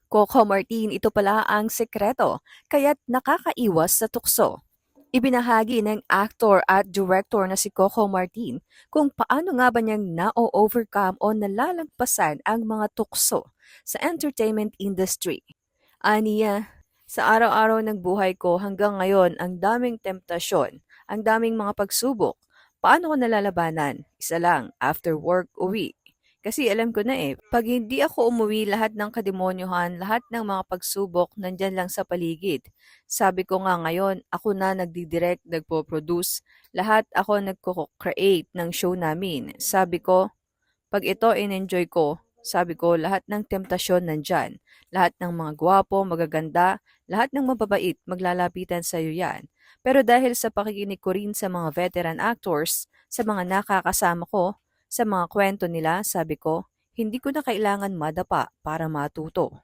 Coco Martin, ito pala ang sekreto, kaya't nakakaiwas sa tukso. Ibinahagi ng actor at director na si Coco Martin kung paano nga ba niyang na-overcome o nalalagpasan ang mga tukso sa entertainment industry. Aniya, sa araw-araw ng buhay ko hanggang ngayon ang daming temptasyon, ang daming mga pagsubok. Paano ko nalalabanan? Isa lang, after work, uwi. Kasi alam ko na pag hindi ako umuwi lahat ng kademonyohan, lahat ng mga pagsubok nandyan lang sa paligid. Sabi ko nga ngayon, ako na nagdidirect, nagpo-produce, lahat ako nagko-create ng show namin. Sabi ko, pag ito in-enjoy ko, sabi ko lahat ng temptasyon nandyan. Lahat ng mga gwapo, magaganda, lahat ng mababait, maglalapitan sa iyo yan. Pero dahil sa pakikinig ko rin sa mga veteran actors, sa mga nakakasama ko, sa mga kwento nila, sabi ko, hindi ko na kailangan madapa para matuto.